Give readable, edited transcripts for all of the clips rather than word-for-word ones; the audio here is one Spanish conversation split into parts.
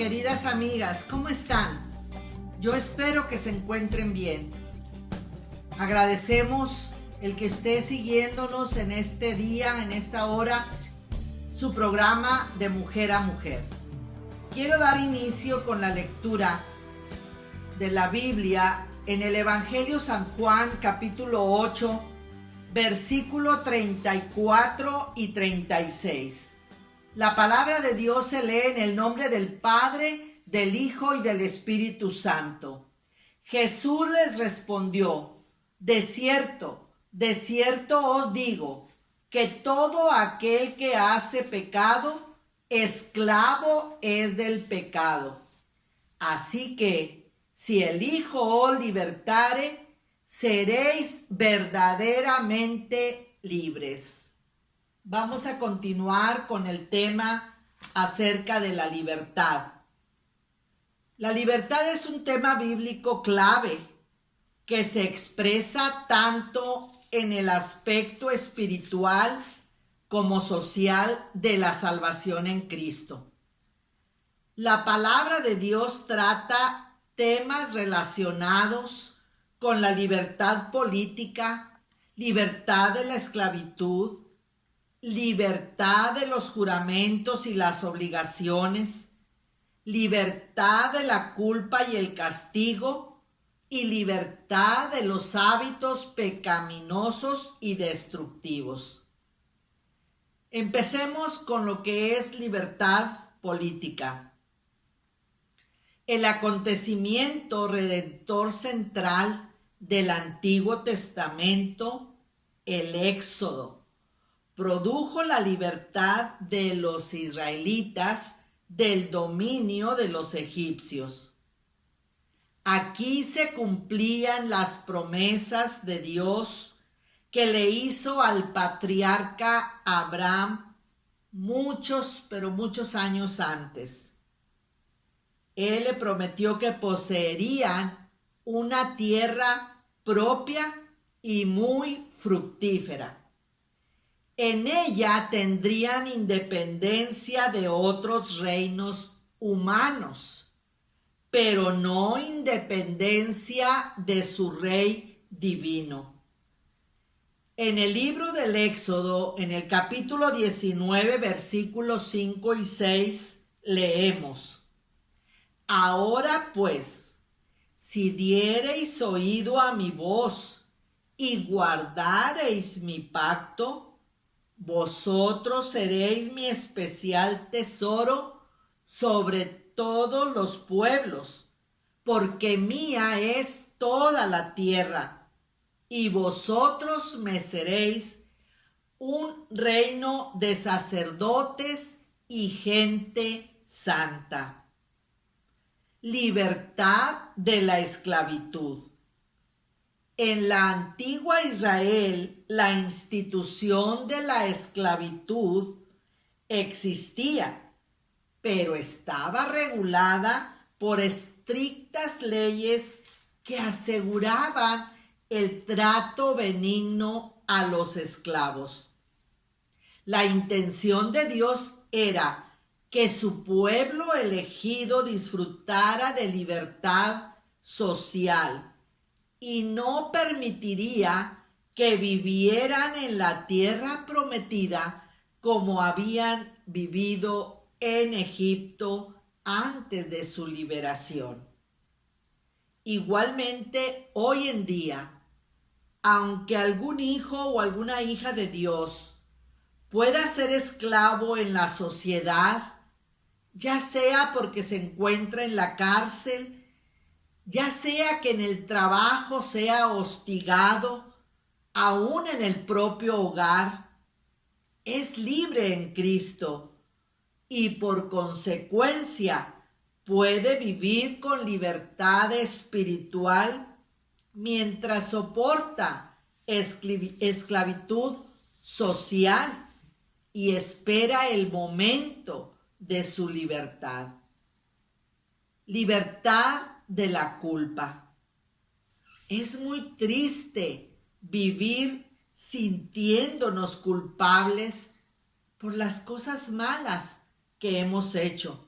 queridas amigas, ¿cómo están? Yo espero que se encuentren bien. Agradecemos el que esté siguiéndonos en este día, en esta hora, su programa de Mujer a Mujer. Quiero dar inicio con la lectura de la Biblia en el Evangelio San Juan, capítulo 8, versículo 34 y 36. La palabra de Dios se lee en el nombre del Padre, del Hijo y del Espíritu Santo. Jesús les respondió: de cierto os digo, que todo aquel que hace pecado, esclavo es del pecado. Así que, si el Hijo os libertare, seréis verdaderamente libres. Vamos a continuar con el tema acerca de la libertad. La libertad es un tema bíblico clave que se expresa tanto en el aspecto espiritual como social de la salvación en Cristo. La palabra de Dios trata temas relacionados con la libertad política, libertad de la esclavitud, libertad de los juramentos y las obligaciones, libertad de la culpa y el castigo, y libertad de los hábitos pecaminosos y destructivos. Empecemos con lo que es libertad política. El acontecimiento redentor central del Antiguo Testamento, el Éxodo, produjo la libertad de los israelitas del dominio de los egipcios. Aquí se cumplían las promesas de Dios que le hizo al patriarca Abraham muchos años antes. Él le prometió que poseerían una tierra propia y muy fructífera. En ella tendrían independencia de otros reinos humanos, pero no independencia de su rey divino. En el libro del Éxodo, en el capítulo 19, versículos 5 y 6, leemos: Ahora pues, si diereis oído a mi voz y guardareis mi pacto, vosotros seréis mi especial tesoro sobre todos los pueblos, porque mía es toda la tierra, y vosotros me seréis un reino de sacerdotes y gente santa. Libertad de la esclavitud. En la antigua Israel, la institución de la esclavitud existía, pero estaba regulada por estrictas leyes que aseguraban el trato benigno a los esclavos. La intención de Dios era que su pueblo elegido disfrutara de libertad social y no permitiría que vivieran en la tierra prometida como habían vivido en Egipto antes de su liberación. Igualmente, hoy en día, aunque algún hijo o alguna hija de Dios pueda ser esclavo en la sociedad, ya sea porque se encuentra en la cárcel, ya sea que en el trabajo sea hostigado, aún en el propio hogar, es libre en Cristo y por consecuencia puede vivir con libertad espiritual mientras soporta esclavitud social y espera el momento de su libertad. Libertad de la culpa. Es muy triste vivir sintiéndonos culpables por las cosas malas que hemos hecho.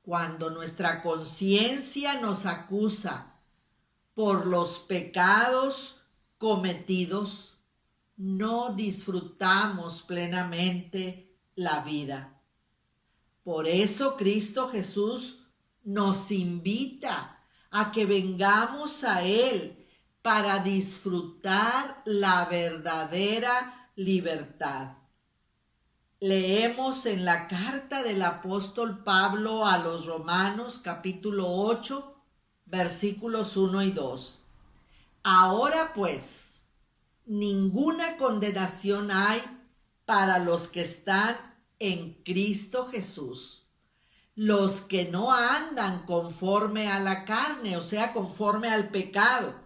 cuando nuestra conciencia nos acusa por los pecados cometidos, no disfrutamos plenamente la vida. Por eso Cristo Jesús nos invita a que vengamos a Él para disfrutar la verdadera libertad. Leemos en la carta del apóstol Pablo a los Romanos, capítulo 8, versículos 1 y 2. Ahora pues, ninguna condenación hay para los que están en Cristo Jesús, los que no andan conforme a la carne, o sea, conforme al pecado,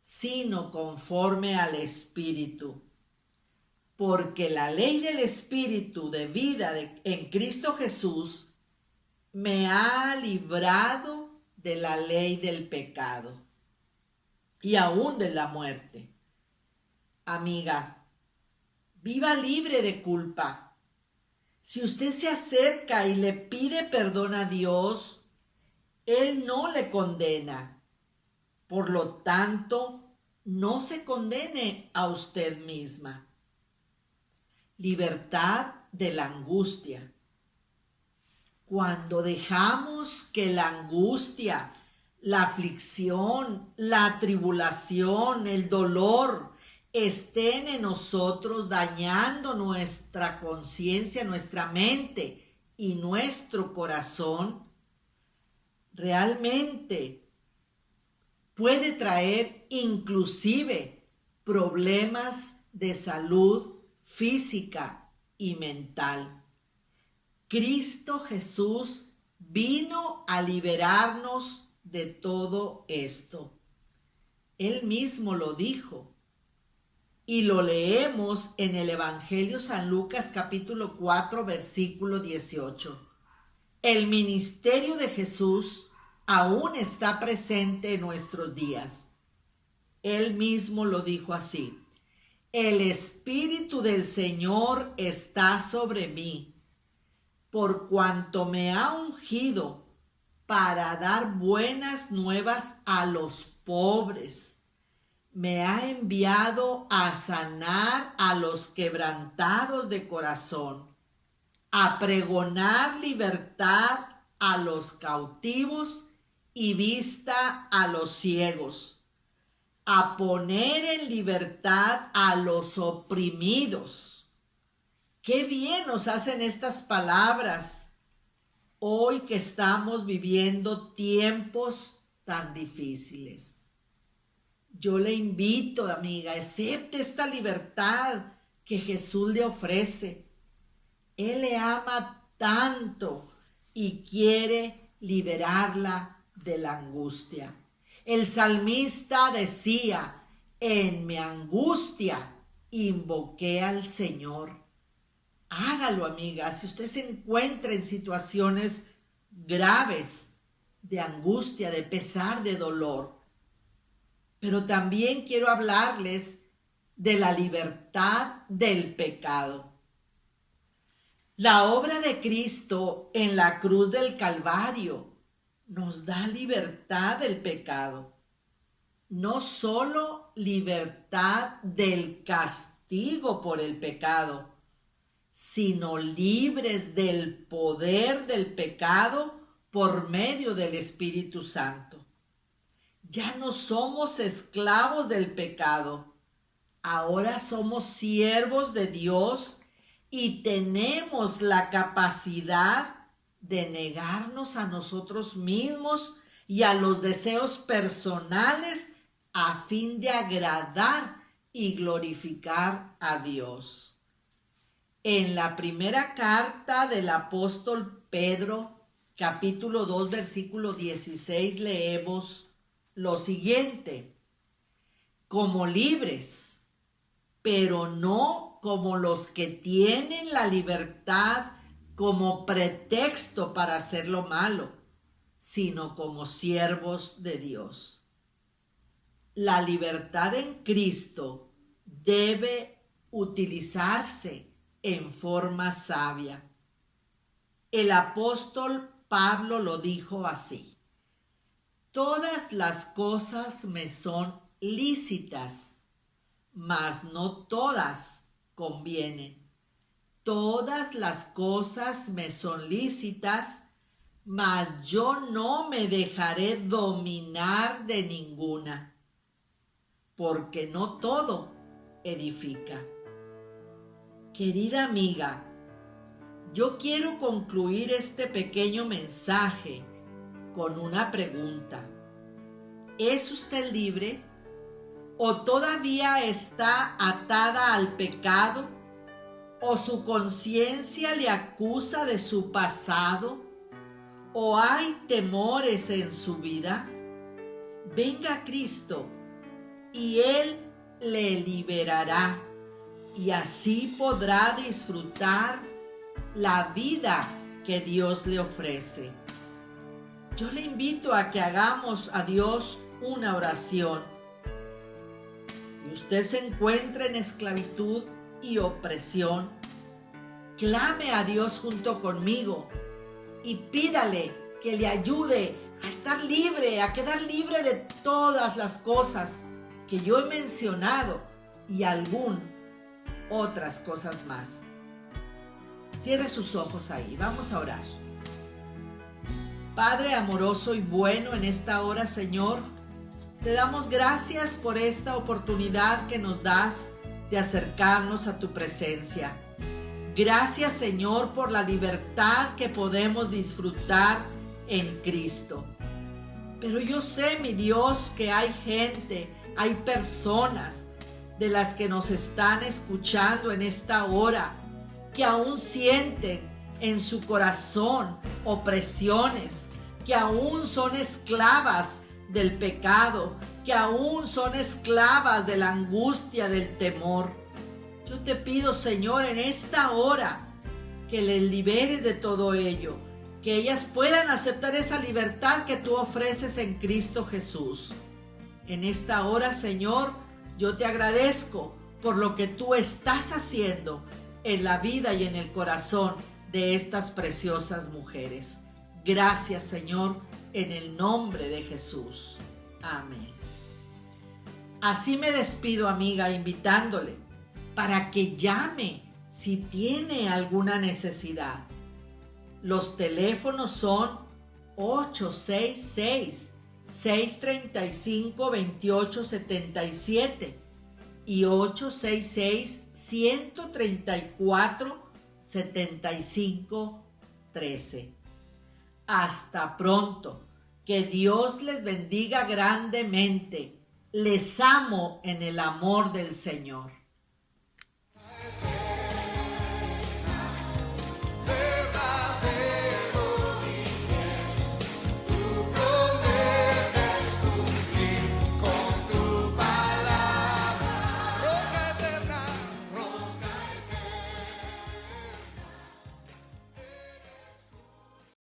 sino conforme al Espíritu. Porque la ley del Espíritu de vida en Cristo Jesús me ha librado de la ley del pecado y aún de la muerte. Amiga, viva libre de culpa. Si usted se acerca y le pide perdón a Dios, Él no le condena. Por lo tanto, no se condene a usted misma. Libertad de la angustia. Cuando dejamos que la angustia, la aflicción, la tribulación, el dolor estén en nosotros dañando nuestra conciencia, nuestra mente y nuestro corazón, realmente puede traer inclusive problemas de salud física y mental. Cristo Jesús vino a liberarnos de todo esto. Él mismo lo dijo y lo leemos en el Evangelio San Lucas capítulo 4 versículo 18. El ministerio de Jesús aún está presente en nuestros días. Él mismo lo dijo así: el Espíritu del Señor está sobre mí, por cuanto me ha ungido para dar buenas nuevas a los pobres. Me ha enviado a sanar a los quebrantados de corazón, a pregonar libertad a los cautivos y vista a los ciegos, a poner en libertad a los oprimidos. Qué bien nos hacen estas palabras hoy que estamos viviendo tiempos tan difíciles. Yo le invito, amiga, acepte esta libertad que Jesús le ofrece. Él le ama tanto y quiere liberarla de la angustia. El salmista decía: en mi angustia invoqué al Señor. Hágalo, amiga, si usted se encuentra en situaciones graves de angustia, de pesar, de dolor. Pero también quiero hablarles de la libertad del pecado. La obra de Cristo en la cruz del Calvario nos da libertad del pecado. No solo libertad del castigo por el pecado, sino libres del poder del pecado por medio del Espíritu Santo. Ya no somos esclavos del pecado, ahora somos siervos de Dios y tenemos la capacidad de negarnos a nosotros mismos y a los deseos personales a fin de agradar y glorificar a Dios. En la primera carta del apóstol Pedro, capítulo 2, versículo 16, leemos lo siguiente: como libres, pero no como los que tienen la libertad como pretexto para hacer lo malo, sino como siervos de Dios. La libertad en Cristo debe utilizarse en forma sabia. El apóstol Pablo lo dijo así: todas las cosas me son lícitas, mas no todas convienen. Todas las cosas me son lícitas, mas yo no me dejaré dominar de ninguna, porque no todo edifica. Querida amiga, yo quiero concluir este pequeño mensaje con una pregunta. ¿Es usted libre? ¿O todavía está atada al pecado? ¿O su conciencia le acusa de su pasado? ¿O hay temores en su vida? Venga a Cristo y Él le liberará, y así podrá disfrutar la vida que Dios le ofrece. Yo le invito a que hagamos a Dios una oración. Si usted se encuentra en esclavitud y opresión, clame a Dios junto conmigo y pídale que le ayude a estar libre, a quedar libre de todas las cosas que yo he mencionado y otras cosas más. Cierre sus ojos ahí, vamos a orar. Padre amoroso y bueno, en esta hora, Señor, te damos gracias por esta oportunidad que nos das de acercarnos a tu presencia. Gracias, Señor, por la libertad que podemos disfrutar en Cristo. Pero yo sé, mi Dios, que hay gente, hay personas de las que nos están escuchando en esta hora, que aún sienten en su corazón opresiones, que aún son esclavas del pecado, que aún son esclavas de la angustia, del temor. Yo te pido, Señor, en esta hora, que les liberes de todo ello, que ellas puedan aceptar esa libertad que tú ofreces en Cristo Jesús. En esta hora, Señor, yo te agradezco por lo que tú estás haciendo en la vida y en el corazón de estas preciosas mujeres. Gracias, Señor, en el nombre de Jesús. Amén. Así me despido, amiga, invitándole para que llame si tiene alguna necesidad. Los teléfonos son 866-635-2877 y 866-134-7513. Hasta pronto. Que Dios les bendiga grandemente. Les amo en el amor del Señor.